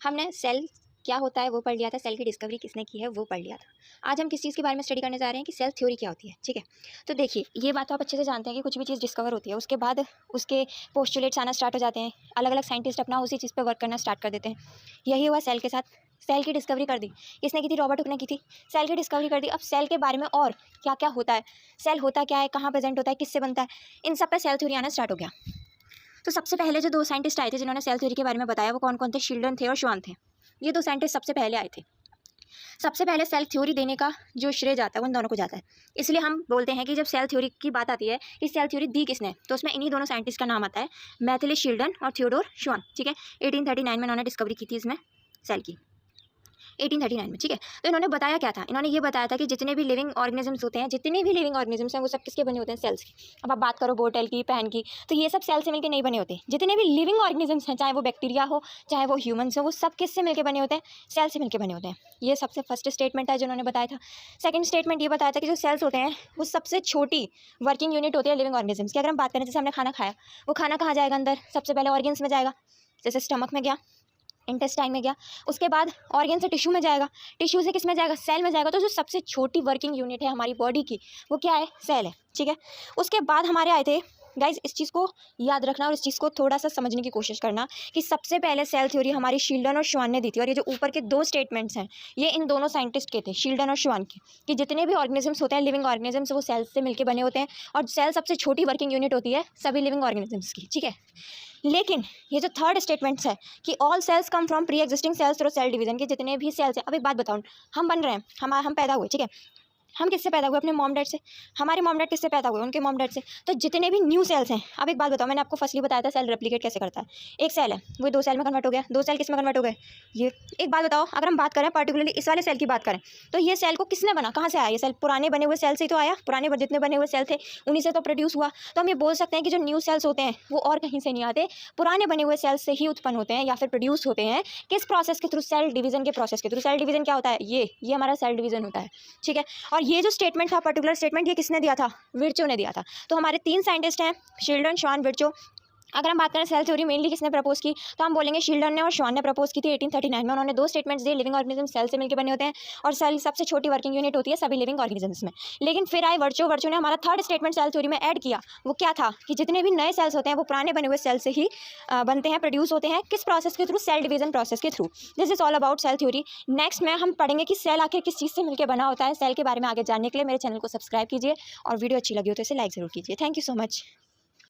हमने सेल क्या होता है वो पढ़ लिया था, सेल की डिस्कवरी किसने की है वो पढ़ लिया था। आज हम किस चीज़ के बारे में स्टडी करने जा रहे हैं कि सेल थ्योरी क्या होती है। ठीक है, तो देखिए ये बात तो आप अच्छे से जानते हैं कि कुछ भी चीज़ डिस्कवर होती है उसके बाद उसके पोस्टुलेट्स आना स्टार्ट हो जाते हैं, अलग अलग साइंटिस्ट अपना उसी चीज़ पर वर्क करना स्टार्ट कर देते हैं। यही हुआ सेल के साथ। सेल की डिस्कवरी कर दी, किसने की थी? रॉबर्ट हुक ने की थी। सेल की डिस्कवरी कर दी। अब सेल के बारे में और क्या क्या होता है, सेल होता क्या है, कहाँ प्रेजेंट होता है, किससे बनता है, इन सब पर सेल थ्योरी आना स्टार्ट हो गया। तो सबसे पहले जो दो साइंटिस्ट आए थे जिन्होंने सेल थ्योरी के बारे में बताया वो कौन कौन थे? शिल्डन थे और श्वान थे। ये दो साइंटिस्ट सबसे पहले आए थे। सबसे पहले सेल थ्योरी देने का जो श्रेय जाता है वो उन दोनों को जाता है। इसलिए हम बोलते हैं कि जब सेल थ्योरी की बात आती है कि सेल थ्योरी दी किसने, तो उसमें इन्हीं दोनों साइंटिस्ट का नाम आता है, मैथिली शिल्डन और थियोडोर श्वान। ठीक है, 1839 में इन्होंने डिस्कवरी की थी इसमें सेल की, 1839 में। ठीक है, तो इन्होंने बताया क्या था? इन्होंने ये बताया था कि जितने भी लिविंग ऑर्गेनिजम्स होते हैं, जितने भी लिविंग ऑर्गेनिजम्स हैं वो सब किसके बने होते हैं? सेल्स के। अब आप बात करो बोटल की, पैन की, तो ये सब सेल से मिलकर नहीं बने होते। जितने भी लिविंग ऑर्गेनिजम्स हैं, चाहे वो बैक्टीरिया हो चाहे वो ह्यूमन्स हो, वो सब किससे मिलकर बने होते हैं? सेल से मिलकर बने होते हैं। ये सबसे फर्स्ट स्टेटमेंट है जो उन्होंने बताया था। सेकंड स्टेटमेंट ये बताया था कि जो सेल्स होते हैं वो सबसे छोटी वर्किंग यूनिट होती है लिविंग ऑर्गेनिजम्स की। अगर हम बात करें जैसे हमने खाना खाया, वो खाना कहाँ जाएगा? अंदर सबसे पहले ऑर्गन्स में जाएगा, जैसे स्टमक में गया, इंटेस्टाइन में गया, उसके बाद ऑर्गन से टिश्यू में जाएगा, टिश्यू से किस में जाएगा? सेल में जाएगा। तो जो सबसे छोटी वर्किंग यूनिट है हमारी बॉडी की वो क्या है? सेल है। ठीक है, उसके बाद हमारे आए थे गाइज, इस चीज़ को याद रखना और इस चीज़ को थोड़ा सा समझने की कोशिश करना कि सबसे पहले सेल थ्योरी हमारी शिल्डन और श्वान ने दी थी। और ये जो ऊपर के दो स्टेटमेंट्स हैं ये इन दोनों साइंटिस्ट के थे, शिल्डन और श्वान के, कि जितने भी ऑर्गेनिजम्स होते हैं लिविंग ऑर्गेनिजम्स वो सेल्स से मिलकर बने होते हैं और सेल सबसे छोटी वर्किंग यूनिट होती है सभी लिविंग ऑर्गेनिजम्स की। ठीक है, लेकिन ये जो थर्ड स्टेटमेंट्स है कि all cells come from pre existing cells through cell division, के जितने भी सेल्स हैं। अब एक बात बताऊँ, हम बन रहे हैं, हम पैदा हुए, ठीक है, हम किससे पैदा हुए? अपने मॉम डैड से। हमारे मॉम डैड किससे पैदा हुए? उनके मॉम डैड से। तो जितने भी न्यू सेल्स हैं, अब एक बात बताओ, मैंने आपको फर्स्टली बताया था सेल रेप्लिकेट कैसे करता है। एक सेल है वो दो सेल में कन्वर्ट हो गया, दो सेल किस में कन्वर्ट हो गए? ये। एक बात बताओ, अगर हम बात करें पर्टिकुलरली इस वाले सेल की बात करें तो ये सेल को किसने बना, कहाँ से आया? ये सेल पुराने बने हुए सेल से ही तो आया, पुराने जितने बने हुए सेल थे उन्हीं से तो प्रोड्यूस हुआ। तो हम ये बोल सकते हैं कि जो न्यू सेल्स होते हैं वो और कहीं से नहीं आते, पुराने बने हुए सेल्स से ही उत्पन्न होते हैं या फिर प्रोड्यूस होते हैं। किस प्रोसेस के थ्रू? सेल डिवीजन के प्रोसेस के थ्रू। सेल डिवीजन क्या होता है? ये हमारा सेल डिवीजन होता है। ठीक है, और ये जो स्टेटमेंट था पर्टिकुलर स्टेटमेंट, ये किसने दिया था? विर्चो ने दिया था। तो हमारे तीन साइंटिस्ट हैं, शिल्डन, श्वान, विर्चो। अगर हम बात करें सेल थ्योरी मेनली किसने प्रपोज की, तो हम बोलेंगे शिल्डन ने और श्वान ने प्रपोज की थी 1839 में। उन्होंने दो स्टेटमेंट्स दिए, लिविंग ऑर्गेनिज्म सेल से मिलकर बने होते हैं और सेल सबसे छोटी वर्किंग यूनिट होती है सभी लिविंग ऑर्गेनिजम्स में। लेकिन फिर आए वर्चो ने हमारा थर्ड स्टेटमेंट सेल थ्योरी में ऐड किया। वो क्या था कि जितने भी नए सेल्स होते हैं वो पुराने बने हुए सेल से ही बनते हैं, प्रोड्यूस होते हैं। किस प्रोसेस के थ्रू? सेल डिवीजन प्रोसेस के थ्रू। This is all about cell theory. Next में हम पढ़ेंगे कि सेल आखिर किस चीज़ से मिलकर बना होता है। सेल के बारे में आगे जानने के लिए मेरे चैनल को सब्सक्राइब कीजिए और वीडियो अच्छी लगी हो तो इसे लाइक ज़रूर कीजिए। Thank you so much.